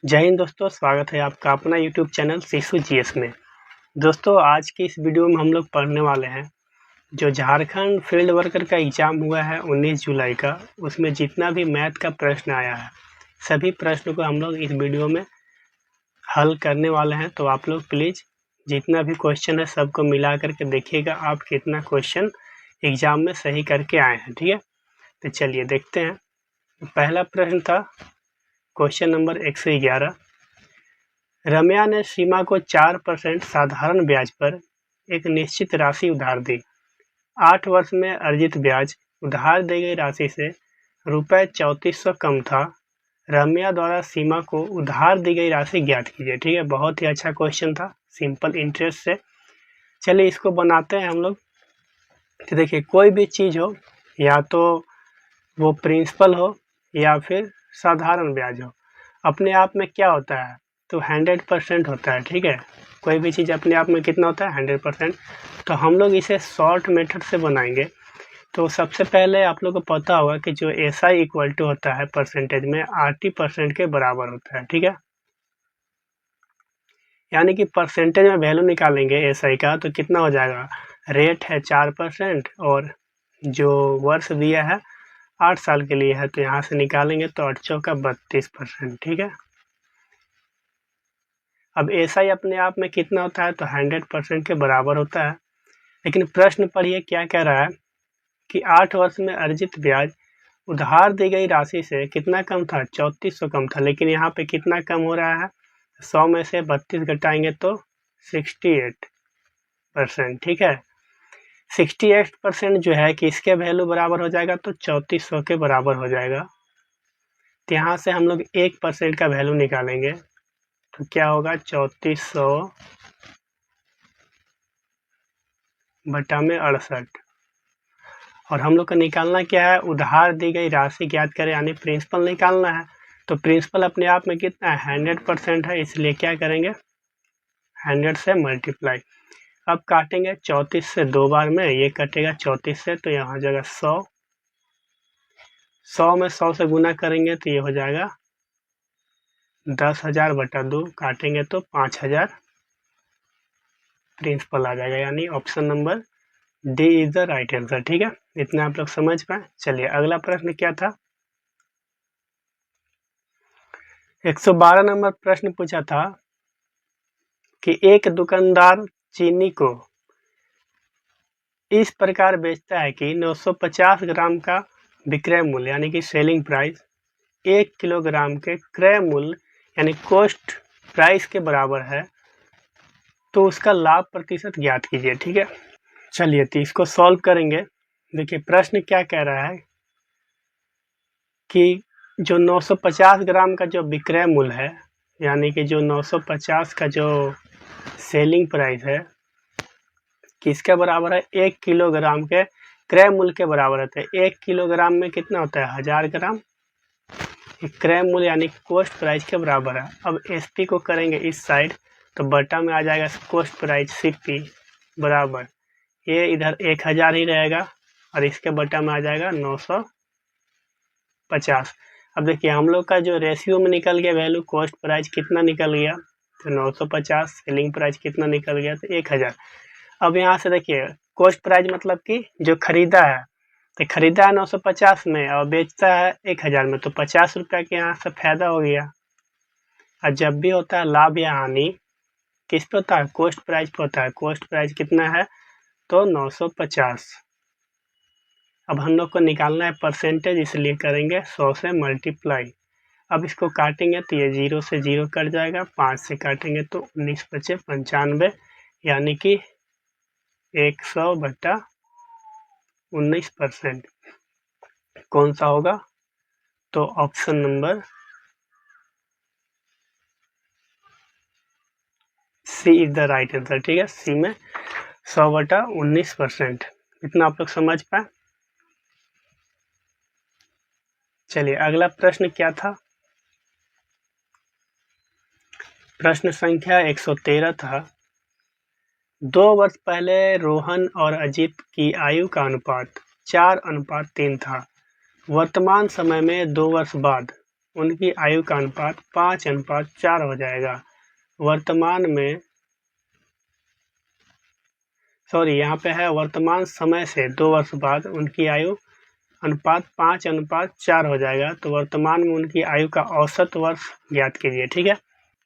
जय हिंद दोस्तों, स्वागत है आपका अपना यूट्यूब चैनल शिशु जीएस में। दोस्तों आज की इस वीडियो में हम लोग पढ़ने वाले हैं जो झारखंड फील्ड वर्कर का एग्ज़ाम हुआ है 19 जुलाई का, उसमें जितना भी मैथ का प्रश्न आया है सभी प्रश्नों को हम लोग इस वीडियो में हल करने वाले हैं। तो आप लोग प्लीज़ जितना भी क्वेश्चन है सबको मिला करके देखिएगा आप कितना क्वेश्चन एग्ज़ाम में सही करके आए हैं। ठीक है, तो चलिए देखते हैं। पहला प्रश्न था क्वेश्चन नंबर 111। रम्या ने सीमा को 4% साधारण ब्याज पर एक निश्चित राशि उधार दी। 8 वर्ष में अर्जित ब्याज उधार दी गई राशि से रुपये 3400 कम था। रम्या द्वारा सीमा को उधार दी गई राशि ज्ञात कीजिए। ठीक है, बहुत ही अच्छा क्वेश्चन था, सिंपल इंटरेस्ट से। चलिए इसको बनाते हैं हम लोग। तो देखिए कोई भी चीज़ हो, या तो वो प्रिंसिपल हो या फिर साधारण ब्याज हो, अपने आप में क्या होता है तो 100% होता है। ठीक है, कोई भी चीज़ अपने आप में कितना होता है 100%। तो हम लोग इसे शॉर्ट मेथड से बनाएंगे। तो सबसे पहले आप लोग को पता होगा कि जो SI इक्वल टू होता है परसेंटेज में 80% के बराबर होता है। ठीक है, यानी कि परसेंटेज में वैल्यू निकालेंगे SI का तो कितना हो जाएगा, रेट है 4% और जो वर्ष दिया है 8 साल के लिए है, तो यहाँ से निकालेंगे तो 8 चौका 32%। ठीक है, अब SI अपने आप में कितना होता है तो 100% के बराबर होता है। लेकिन प्रश्न पढ़िए क्या कह रहा है कि 8 वर्ष में अर्जित ब्याज उधार दी गई राशि से कितना कम था, 3400 कम था। लेकिन यहाँ पे कितना कम हो रहा है, 100 में से 32 घटाएंगे तो 68%। ठीक है, 68% जो है कि इसके वैल्यू बराबर हो जाएगा तो 3400 के बराबर हो जाएगा। तो यहाँ से हम लोग 1% का वैल्यू निकालेंगे तो क्या होगा, 3400 बटा में 68। और हम लोग का निकालना क्या है, उधार दी गई राशि ज्ञात करें, यानी प्रिंसिपल निकालना है। तो प्रिंसिपल अपने आप में कितना है 100% है, इसलिए क्या करेंगे 100 से मल्टीप्लाई। अब काटेंगे 34 से 2 बार में, ये कटेगा 34 से तो यहाँ हो जाएगा 100। 100 में 100 से गुना करेंगे तो ये हो जाएगा 10,000 बटा 2, काटेंगे तो 5,000 प्रिंसिपल आ जाएगा, यानी option number D is the right answer. ठीक है, इतना आप लोग समझ पाए। चलिए अगला प्रश्न क्या था, 112 नंबर प्रश्न पूछा था कि एक दुकानदार चीनी को इस प्रकार बेचता है कि 950 ग्राम का विक्रय मूल्य यानी कि सेलिंग प्राइस 1 किलोग्राम के क्रय मूल्य यानी कॉस्ट प्राइस के बराबर है, तो उसका लाभ प्रतिशत ज्ञात कीजिए। ठीक है, चलिए तो इसको सॉल्व करेंगे। देखिए प्रश्न क्या कह रहा है कि जो 950 ग्राम का जो विक्रय मूल्य है, यानी कि जो 950 का जो सेलिंग प्राइस है किसके बराबर है, 1 किलोग्राम के क्रय मूल्य के बराबर होता है। 1 किलोग्राम में कितना होता है 1000 ग्राम। क्रय मूल्य यानी कॉस्ट प्राइस के बराबर है। अब SP को करेंगे इस साइड तो बटा में आ जाएगा कॉस्ट प्राइस CP बराबर, ये इधर 1000 ही रहेगा और इसके बटा में आ जाएगा 950। अब देखिए हम लोग का जो रेशियो में निकल गया वैल्यू, कॉस्ट प्राइस कितना निकल गया तो 950, सेलिंग प्राइस कितना निकल गया तो 1000। अब यहाँ से देखिए कॉस्ट प्राइस मतलब कि जो खरीदा है, तो खरीदा है 950 में और बेचता है 1000 में, तो 50 रुपया के यहाँ से फायदा हो गया। और जब भी होता है लाभ या हानि किस पे होता है, कॉस्ट प्राइस पे होता है। कॉस्ट प्राइस कितना है तो 950। अब हम लोग को निकालना है परसेंटेज, इसलिए करेंगे 100 से मल्टीप्लाई। अब इसको काटेंगे तो ये 0 से 0 कट जाएगा, 5 से काटेंगे तो 19 बचे 95, यानी कि 100 बटा 19% कौन सा होगा तो option number C is the right answer. ठीक है, सी में 100 बटा 19%। इतना आप लोग समझ पाए। चलिए अगला प्रश्न क्या था, प्रश्न संख्या 113 था। 2 वर्ष पहले रोहन और अजीत की आयु का अनुपात 4:3 था। वर्तमान समय में 2 वर्ष बाद उनकी आयु का अनुपात 5:4 हो जाएगा। वर्तमान में यहाँ पे है वर्तमान समय से 2 वर्ष बाद उनकी आयु अनुपात 5:4 हो जाएगा। तो वर्तमान में उनकी आयु का औसत वर्ष ज्ञात कीजिए। ठीक है,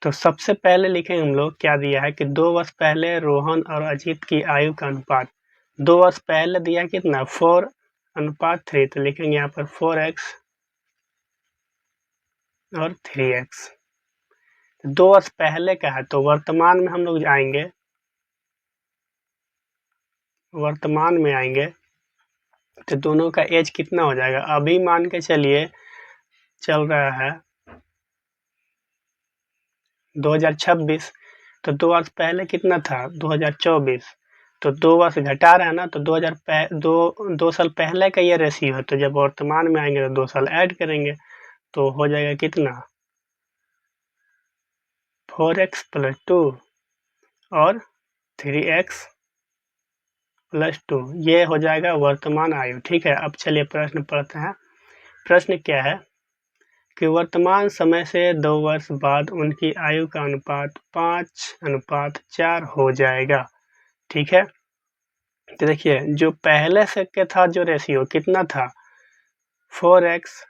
तो सबसे पहले लिखेंगे हम लोग क्या दिया है कि 2 वर्ष पहले रोहन और अजीत की आयु का अनुपात, 2 वर्ष पहले दिया कितना 4:3, तो लिखेंगे यहाँ पर 4x और 3x। 2 वर्ष पहले का है तो वर्तमान में हम लोग आएंगे, वर्तमान में आएंगे तो दोनों का एज कितना हो जाएगा। अभी मान के चलिए चल रहा है 2026, तो 2 वर्ष पहले कितना था 2024, तो 2 वर्ष घटा रहे हैं ना, तो 2 साल पहले का ये रेशियो है। तो जब वर्तमान में आएंगे तो 2 साल ऐड करेंगे तो हो जाएगा कितना 4x + 2 और 3x + 2, ये हो जाएगा वर्तमान आयु। ठीक है, अब चलिए प्रश्न पढ़ते हैं। प्रश्न क्या है कि वर्तमान समय से 2 वर्ष बाद उनकी आयु का अनुपात 5:4 हो जाएगा। ठीक है, तो देखिए जो पहले से के था जो रेशियो कितना था 4x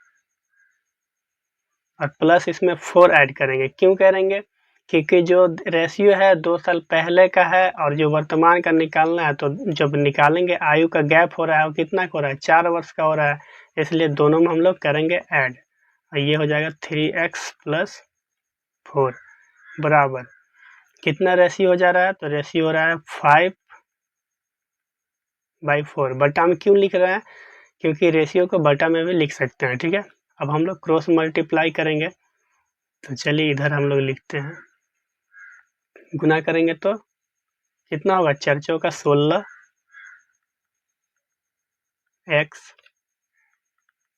और प्लस इसमें 4 ऐड करेंगे। क्यों करेंगे, क्योंकि जो रेशियो है 2 साल पहले का है और जो वर्तमान का निकालना है, तो जब निकालेंगे आयु का गैप हो रहा है वो कितना हो रहा है 4 वर्ष का हो रहा है, इसलिए दोनों में हम लोग करेंगे ऐड। ये हो जाएगा 3x + 4 बराबर कितना रेशियो हो जा रहा है, तो रेशियो हो रहा है 5/4। बटा में क्यों लिख रहे हैं, क्योंकि रेशियो को बटा में भी लिख सकते हैं। ठीक है, अब हम लोग क्रॉस मल्टीप्लाई करेंगे, तो चलिए इधर हम लोग लिखते हैं, गुना करेंगे तो कितना होगा 4 चौका 16 x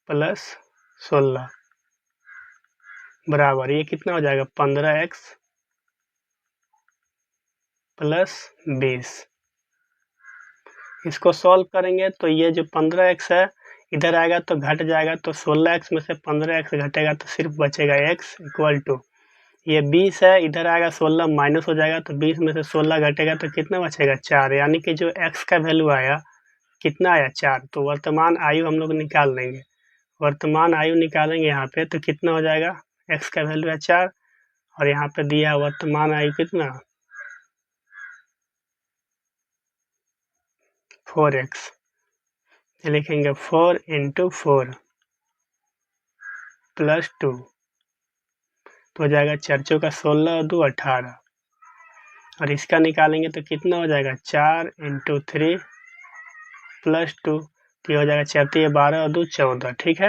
+ 16 बराबर ये कितना हो जाएगा 15x + 20। इसको सॉल्व करेंगे तो ये जो 15x है इधर आएगा तो घट जाएगा, तो 16x में से 15x घटेगा तो सिर्फ बचेगा x = ये 20 है, इधर आएगा 16 माइनस हो जाएगा, तो 20 में से 16 घटेगा तो कितना बचेगा 4, यानी कि जो x का वैल्यू आया कितना आया 4। तो वर्तमान आयु हम लोग निकाल लेंगे, वर्तमान आयु निकालेंगे यहाँ पे तो कितना हो जाएगा x का वैल्यू है 4 और यहाँ पे दिया वर्तमान आयु कितना 4x, लिखेंगे 4 × 4 + 2 तो हो जाएगा 4 चौका 16 और 2 18 और इसका निकालेंगे तो कितना हो जाएगा 4 × 3 + 2 तो ये हो जाएगा 4 × 12 और 2 14। ठीक है,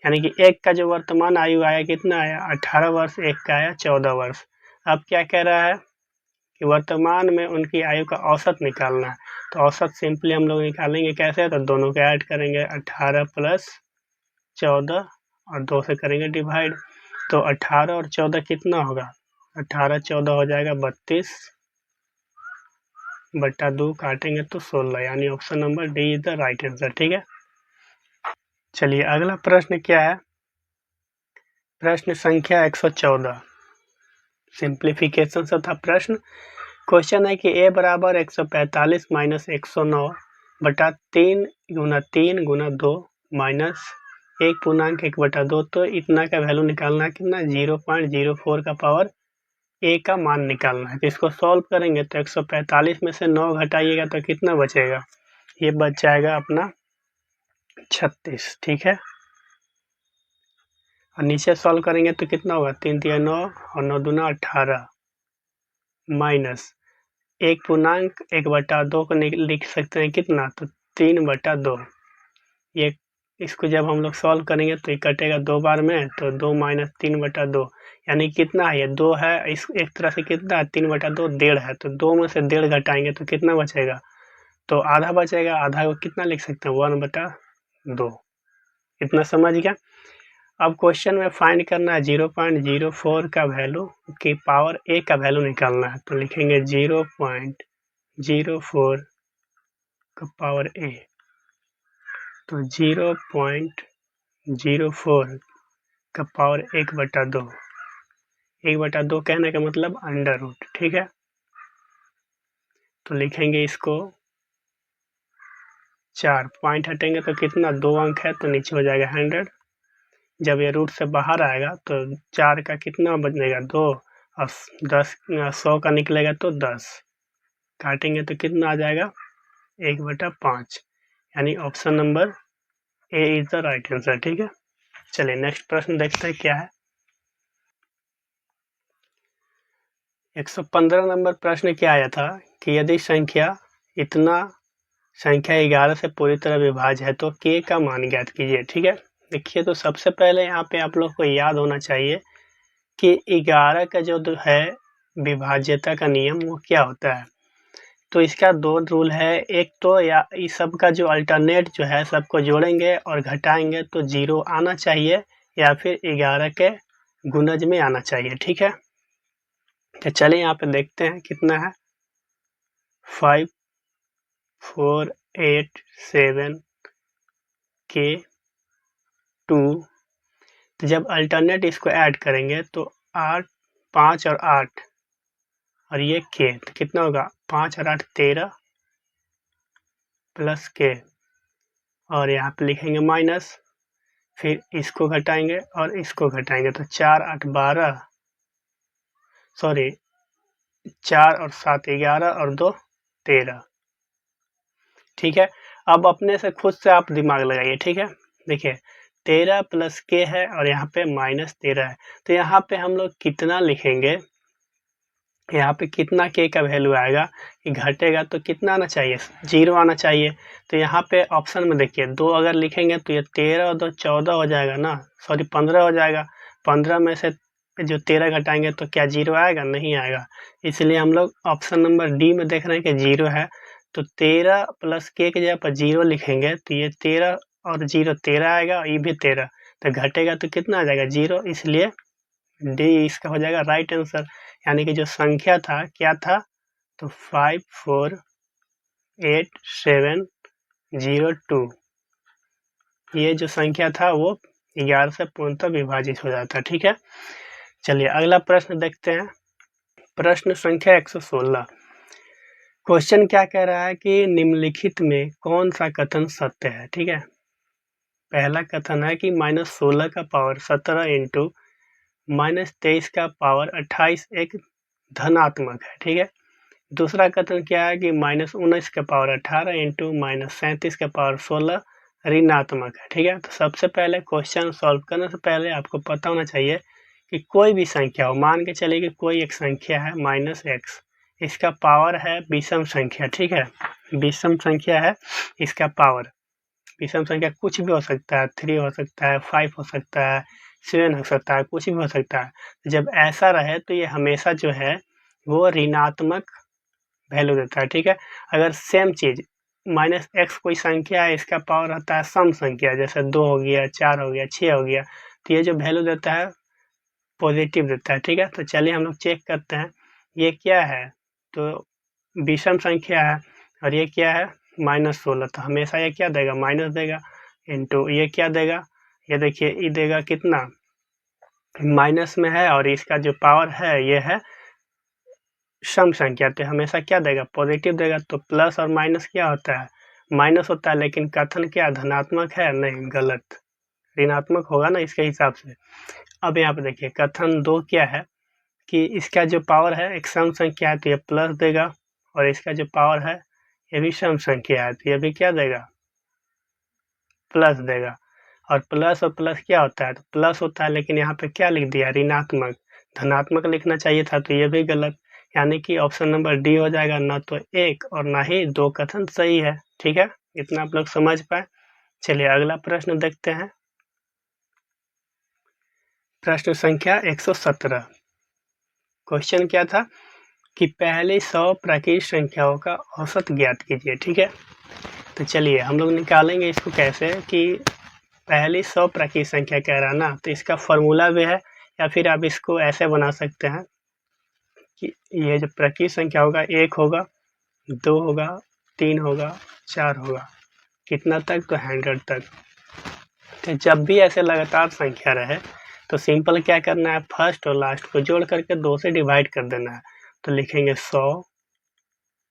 यानी कि एक का जो वर्तमान आयु आया कितना आया 18 वर्ष, एक का आया 14 वर्ष। अब क्या कह रहा है कि वर्तमान में उनकी आयु का औसत निकालना है, तो औसत सिंपली हम लोग निकालेंगे कैसे, तो दोनों को ऐड करेंगे 18 + 14 और 2 से करेंगे डिवाइड, तो 18 और 14 कितना होगा 18 14 हो जाएगा 32/2 काटेंगे तो 16, यानी option number D is the right answer. ठीक है, चलिए अगला प्रश्न क्या है, प्रश्न संख्या 114 सिंप्लीफिकेशन से था प्रश्न। क्वेश्चन है कि a = 145 - 109 बटा 3 × 3 × 2 माइनस 1.1/2, तो इतना का वैल्यू निकालना कितना 0.04 का पावर a का मान निकालना है। तो इसको सॉल्व करेंगे तो 145 में से 9 घटाइएगा तो कितना बचेगा, ये बच जाएगा अपना 36। ठीक है, और नीचे सॉल्व करेंगे तो कितना होगा 3 × 3 = 9 और 9 × 2 = 18 माइनस 1.1/2 को लिख सकते हैं कितना, तो 3/2। ये इसको जब हम लोग सॉल्व करेंगे तो ये कटेगा 2 बार में, तो 2 - 3/2 यानी कितना है, ये 2 है, इस एक तरह से कितना है 3/2 1.5 है, तो 2 में से 1.5 घटाएंगे तो कितना बचेगा, तो आधा बचेगा, आधा को कितना लिख सकते हैं 1/2। इतना समझ गया। अब क्वेश्चन में फाइंड करना है 0.04 का वैल्यू की पावर a का वैल्यू निकालना है, तो लिखेंगे 0.04 का पावर a, तो 0.04 का पावर 1/2। 1/2 कहने का मतलब अंडर रूट, ठीक है। तो लिखेंगे इसको 4, पॉइंट हटेंगे तो कितना 2 अंक है तो नीचे हो जाएगा 100। जब ये रूट से बाहर आएगा तो 4 का कितना बचेगा 2 और 10 100 का निकलेगा तो 10, काटेंगे तो कितना आ जाएगा 1/5, यानी option number A is the right answer, ठीक है। चलिए नेक्स्ट प्रश्न देखते हैं क्या है। 115 नंबर प्रश्न क्या आया था कि यदि संख्या 11 से पूरी तरह विभाज्य है तो k का मान ज्ञात कीजिए, ठीक है। देखिए तो सबसे पहले यहाँ पे आप लोग को याद होना चाहिए कि 11 का जो है विभाज्यता का नियम वो क्या होता है। तो इसका 2 रूल है, एक तो या इस सब का जो अल्टरनेट जो है सबको जोड़ेंगे और घटाएंगे तो 0 आना चाहिए या फिर 11 के गुणज में आना चाहिए, ठीक है। तो चलिए यहाँ पे देखते हैं कितना है 5 4 8 7 के 2। तो जब अल्टरनेट इसको ऐड करेंगे तो 8 5 और 8 और ये के, तो कितना होगा 5 और 8 13 प्लस के, और यहाँ पे लिखेंगे माइनस, फिर इसको घटाएंगे और इसको घटाएंगे तो 4 8 12, सॉरी 4 और 7 11 और 2 13, ठीक है। अब अपने से खुद से आप दिमाग लगाइए, ठीक है। देखिए 13 प्लस के है और यहाँ पे -13 है, तो यहाँ पे हम लोग कितना लिखेंगे, यहाँ पे कितना के का वैल्यू आएगा, ये घटेगा तो कितना आना चाहिए 0 आना चाहिए। तो यहाँ पे ऑप्शन में देखिए 2 अगर लिखेंगे तो ये 13 और 2 14 हो जाएगा ना, सॉरी 15 हो जाएगा। 15 में से जो 13 घटाएंगे तो क्या 0 आएगा, नहीं आएगा। इसलिए हम लोग ऑप्शन नंबर डी में देख रहे हैं कि 0 है, तो 13 प्लस के जगह पर 0 लिखेंगे तो ये 13 और 0 13 आएगा और ये भी 13, तो घटेगा तो कितना आ जाएगा 0, इसलिए डी इसका हो जाएगा राइट आंसर। यानी कि जो संख्या था क्या था, तो 5 4 8 7 0 2, ये जो संख्या था वो 11 से पूर्णतः विभाजित हो जाता है, ठीक है। चलिए अगला प्रश्न देखते हैं। प्रश्न संख्या 116। क्वेश्चन क्या कह रहा है कि निम्नलिखित में कौन सा कथन सत्य है, ठीक है। पहला कथन है कि -16 का पावर 17 इंटू -23 का पावर 28 एक धनात्मक है, ठीक है। दूसरा कथन क्या है कि -19 का पावर 18 इंटू -37 का पावर 16 ऋणात्मक है, ठीक है। तो सबसे पहले क्वेश्चन सॉल्व करने से पहले आपको पता होना चाहिए कि कोई भी संख्या हो, मान के चलिए कि कोई एक संख्या है -x, इसका पावर है विषम संख्या, ठीक है। विषम संख्या है, इसका पावर विषम संख्या कुछ भी हो सकता है, 3 हो सकता है, 5 हो सकता है, 7 हो सकता है, कुछ भी हो सकता है। जब ऐसा रहे तो ये हमेशा जो है वो ऋणात्मक वैल्यू देता है, ठीक है। अगर सेम चीज -x कोई संख्या है, इसका पावर रहता है सम संख्या, जैसे 2 हो गया, 4 हो गया, 6 हो गया, तो ये जो वैल्यू देता है पॉजिटिव देता है, ठीक है। तो चलिए हम लोग चेक करते हैं ये क्या है, तो विषम संख्या है और ये क्या है -16, तो हमेशा ये क्या देगा माइनस देगा, इंटू ये क्या देगा, ये देखिए ये देगा कितना माइनस में है, और इसका जो पावर है ये है सम संख्या, तो हमेशा क्या देगा पॉजिटिव देगा। तो प्लस और माइनस क्या होता है, माइनस होता है, लेकिन कथन क्या धनात्मक है, नहीं गलत, ऋणात्मक होगा ना इसके हिसाब से। अब यहाँ पे देखिए कथन 2 क्या है कि इसका जो पावर है एक सम संख्या है तो ये प्लस देगा, और इसका जो पावर है ये भी सम संख्या है तो ये भी क्या देगा प्लस देगा। और प्लस क्या होता है, तो प्लस होता है, लेकिन यहाँ पे क्या लिख दिया ऋणात्मक, धनात्मक लिखना चाहिए था, तो ये भी गलत। यानी कि ऑप्शन नंबर डी हो जाएगा, ना तो एक और ना ही 2 कथन सही है, ठीक है। इतना आप लोग समझ पाए। चलिए अगला प्रश्न देखते हैं। प्रश्न संख्या 117। क्वेश्चन क्या था कि पहली 100 प्राकृतिक संख्याओं का औसत ज्ञात कीजिए, ठीक है। तो चलिए हम लोग निकालेंगे इसको कैसे, कि पहली 100 प्राकृतिक संख्या कह रहा है ना, तो इसका फॉर्मूला भी है, या फिर आप इसको ऐसे बना सकते हैं कि ये जो प्राकृतिक संख्या होगा 1 होगा, 2 होगा, 3 होगा, 4 होगा, कितना तक, तो 100 तक। तो जब भी ऐसे लगातार संख्या रहे तो सिंपल क्या करना है, फर्स्ट और लास्ट को जोड़ करके 2 से डिवाइड कर देना है। तो लिखेंगे 100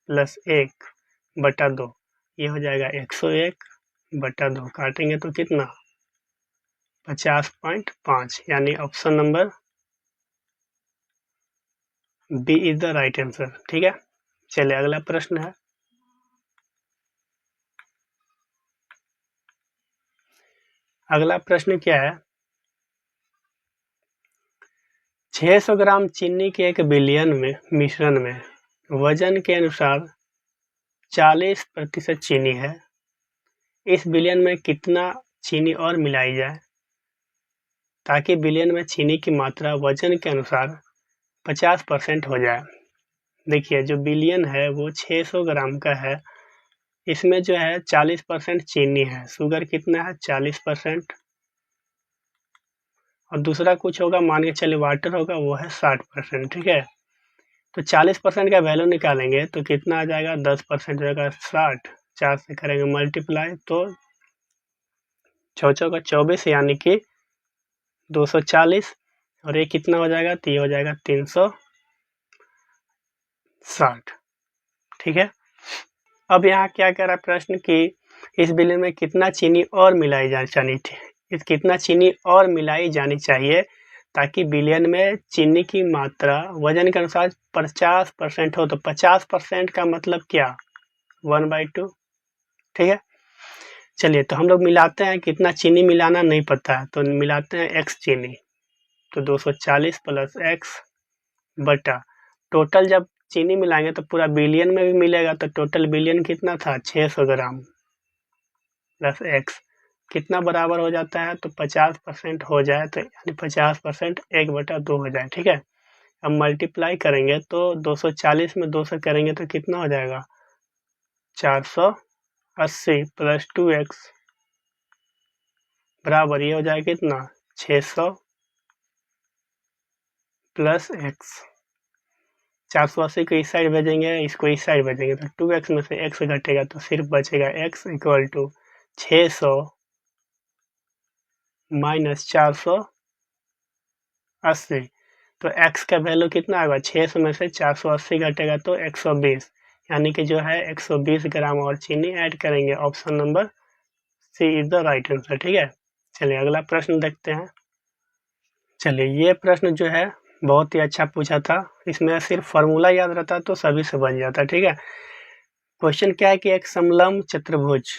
प्लस 1 बटा 2, ये हो जाएगा 101 बटा 2, काटेंगे तो कितना 50.5, यानी option number B is the right answer. ठीक है, चलिए अगला प्रश्न है। अगला प्रश्न क्या है, 600 ग्राम चीनी के 1 बिलियन में मिश्रण में वजन के अनुसार 40% चीनी है। इस बिलियन में कितना चीनी और मिलाई जाए ताकि बिलियन में चीनी की मात्रा वजन के अनुसार 50% हो जाए। देखिए जो बिलियन है वो 600 ग्राम का है, इसमें जो है 40% चीनी है, शुगर कितना है 40%, और दूसरा कुछ होगा, मान के चलिए वाटर होगा, वो है 60%। ठीक है, तो 40% का वैल्यू निकालेंगे तो कितना आ जाएगा, 10% हो जाएगा 60, 4 से करेंगे मल्टीप्लाई तो 6 का 24, यानी कि 240, और ये कितना हो जाएगा, तो ये हो जाएगा 360। ठीक है, अब यहाँ क्या कह रहा है प्रश्न कि इस बिलियन में कितना चीनी और मिलाई जानी चाहिए, कितना चीनी और मिलाई जानी चाहिए ताकि बिलियन में चीनी की मात्रा वजन के अनुसार 50% हो। तो 50% का मतलब क्या, 1/2। ठीक है, चलिए तो हम लोग मिलाते हैं, कितना चीनी मिलाना नहीं पता है तो मिलाते हैं x चीनी, तो 240 प्लस x बटा टोटल जब चीनी मिलाएंगे तो पूरा बिलियन में भी मिलेगा, तो टोटल बिलियन कितना था 600 ग्राम प्लस x कितना बराबर हो जाता है, तो 50% हो जाए तो यानी 50% 1/2 हो जाए। ठीक है, अब मल्टीप्लाई करेंगे तो 240 में 2 से करेंगे तो कितना हो जाएगा 480 प्लस 2x बराबर ये हो जाएगा कितना 600 प्लस x। 480 को इस साइड भेजेंगे, इसको इस साइड भेजेंगे तो 2x में से x घटेगा तो सिर्फ बचेगा x इक्वल टू 600 माइनस 480। तो x का वैल्यू कितना आएगा, 600 में से 480 घटेगा तो 120, यानी कि जो है 120 ग्राम और चीनी ऐड करेंगे। Option number C is the right answer. ठीक है, चलिए अगला प्रश्न देखते हैं। चलिए ये प्रश्न जो है बहुत ही अच्छा पूछा था, इसमें सिर्फ फार्मूला याद रहता तो सभी से बन जाता। ठीक है, क्वेश्चन क्या है कि एक समलंब चतुर्भुज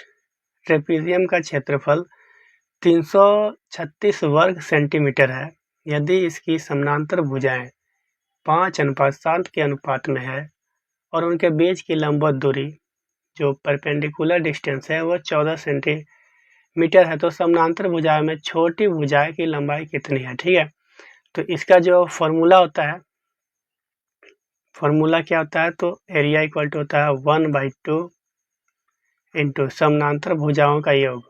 ट्रेपीजियम का क्षेत्रफल 336 वर्ग सेंटीमीटर है। यदि इसकी समानांतर भुजाएं 5:7 के अनुपात में है और उनके बीच की लंबवत दूरी जो परपेंडिकुलर डिस्टेंस है वो 14 सेंटीमीटर है, तो समानांतर भुजाएं में छोटी भुजाएं की लंबाई कितनी है। ठीक है, तो इसका जो फॉर्मूला होता है, फॉर्मूला क्या होता है, तो एरिया इक्वल टू होता है 1/2 इंटू समानांतर भुजाओं का योग,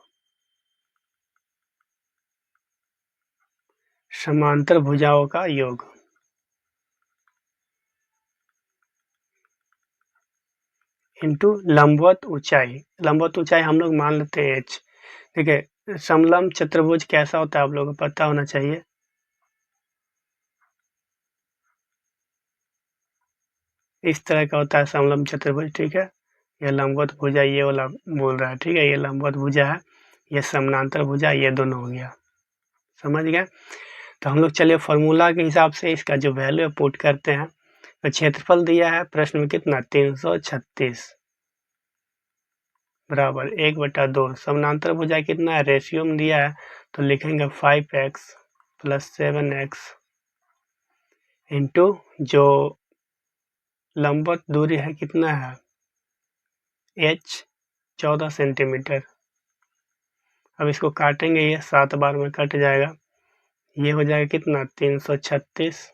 समांतर भुजाओं का योग इंटू लंबवत ऊंचाई। लंबवत ऊंचाई हम लोग मान लेते हैं h। ठीक है, समलंब चतुर्भुज कैसा होता है आप लोगों को पता होना चाहिए। इस तरह का होता है समलंब चतुर्भुज। ठीक है, यह लंबवत भुजा ये वाला बोल रहा है। ठीक है, ये लंबवत भुजा है, ये समानांतर भुजा, ये दोनों हो गया, समझ गए। तो हम लोग चलिए फॉर्मूला के हिसाब से इसका जो वैल्यू पुट करते हैं। तो क्षेत्रफल दिया है प्रश्न में कितना 336 बराबर 1/2, समानांतर भुजा कितना है रेशियो में दिया है, तो लिखेंगे 5x प्लस 7x इंटू जो लंबवत दूरी है कितना है h 14 सेंटीमीटर। अब इसको काटेंगे, ये 7 बार में कट जाएगा, ये हो जाएगा कितना 336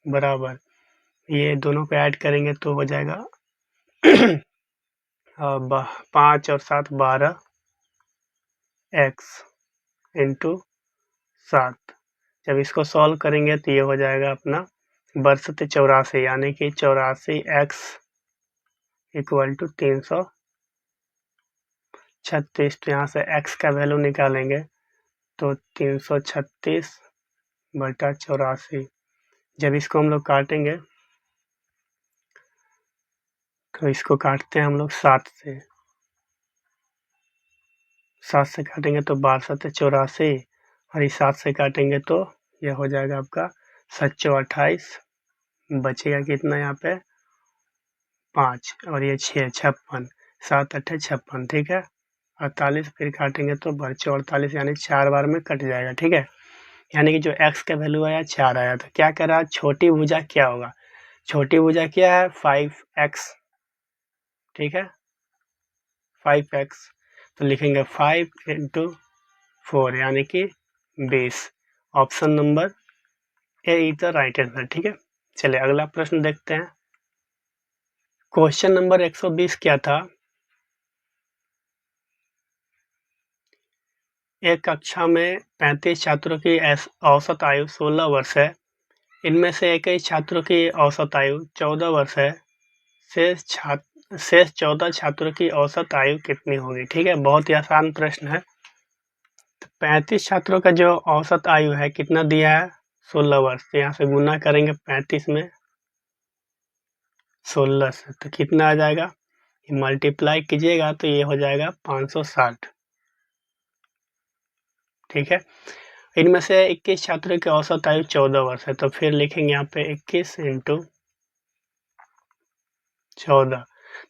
बराबर, ये दोनों को ऐड करेंगे तो हो जाएगा 5 और 7 12 x इंटू 7। जब इसको सॉल्व करेंगे तो ये हो जाएगा अपना 6284, यानी कि 84x इक्वल टू 336। तो यहाँ से x का वैल्यू निकालेंगे तो 336 बटा 84। जब इसको हम लोग काटेंगे तो इसको काटते हैं हम लोग 7 से। 7 से काटेंगे तो 12 × 84 और इस 7 से काटेंगे तो यह हो जाएगा आपका 728। बचेगा कितना यहाँ पे 5 और ये 6 56। 7 × 8 = 56, ठीक है। 48 फिर काटेंगे तो बचे 48, यानी 4 बार में कट जाएगा, ठीक है। यानी कि जो x का वैल्यू आया 4 आया। तो क्या कर रहा है, छोटी भुजा क्या होगा, छोटी भुजा क्या है 5x, ठीक है 5x। तो लिखेंगे 5 × 4 यानी कि 20। Option number A is the right answer, ठीक है। चलिए अगला प्रश्न देखते हैं। क्वेश्चन नंबर 120 क्या था, एक कक्षा में 35 छात्रों की औसत आयु 16 वर्ष है। इनमें से 21 छात्रों की औसत आयु 14 वर्ष है। शेष 14 छात्रों की औसत आयु कितनी होगी, ठीक है। बहुत ही आसान प्रश्न है। तो 35 छात्रों का जो औसत आयु है कितना दिया है 16 वर्ष। तो यहाँ से गुना करेंगे 35 में 16 से, तो कितना आ जाएगा, मल्टीप्लाई कीजिएगा तो ये हो जाएगा 560, ठीक है। इनमें से 21 छात्रों की औसत आयु 14 वर्ष है। तो फिर लिखेंगे यहाँ पे 21 × 14,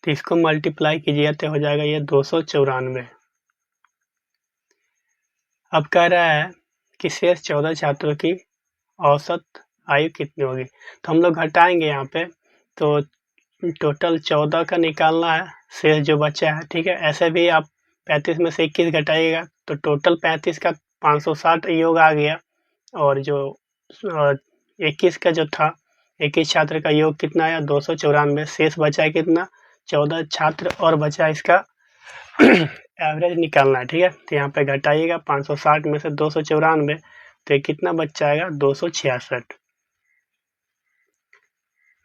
तो इसको मल्टीप्लाई कीजिए तो हो जाएगा ये 294। अब कह रहा है कि शेष 14 छात्रों की औसत आयु कितनी होगी। तो हम लोग घटाएंगे यहाँ पे, तो टोटल 14 का निकालना है, शेष जो बचा है, ठीक है। ऐसे भी आप 35 में से 21 घटाइएगा तो टोटल 35 का 560 योग आ गया। और जो 21 का जो था, 21 छात्र का योग कितना आया 294। शेष बचा है कितना 14 छात्र और बचा इसका एवरेज निकालना है, ठीक है। तो यहाँ पे घटाइएगा 560 में से 294, तो ये कितना बच जाएगा 266,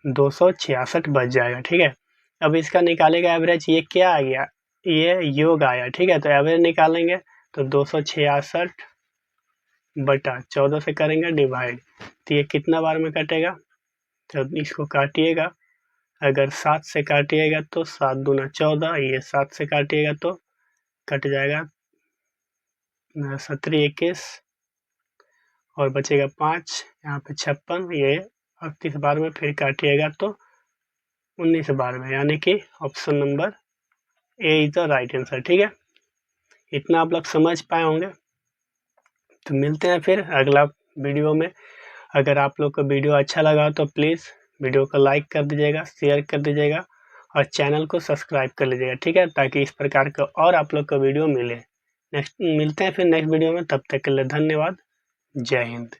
266 बच जाएगा, ठीक है। अब इसका निकालेगा एवरेज, ये क्या आ गया, ये योग आया, ठीक है। तो एवरेज निकालेंगे तो 266 बटा 14 से करेंगे डिवाइड, तो ये कितना बार में कटेगा, तो इसको काटिएगा। अगर 7 से काटिएगा तो 7 दूना 14, ये 7 से काटिएगा तो कट जाएगा 17 21 और बचेगा 5, यहाँ पे 56, ये 38 बार में फिर काटिएगा तो 19 बार में, यानी कि option number A is the right answer, ठीक है। इतना आप लोग समझ पाए होंगे। तो मिलते हैं फिर अगला वीडियो में। अगर आप लोग को वीडियो अच्छा लगा तो प्लीज़ वीडियो को लाइक कर दीजिएगा, शेयर कर दीजिएगा और चैनल को सब्सक्राइब कर लीजिएगा, ठीक है, ताकि इस प्रकार का और आप लोग को वीडियो मिले। मिलते हैं फिर नेक्स्ट वीडियो में, तब तक के लिए धन्यवाद। जय हिंद।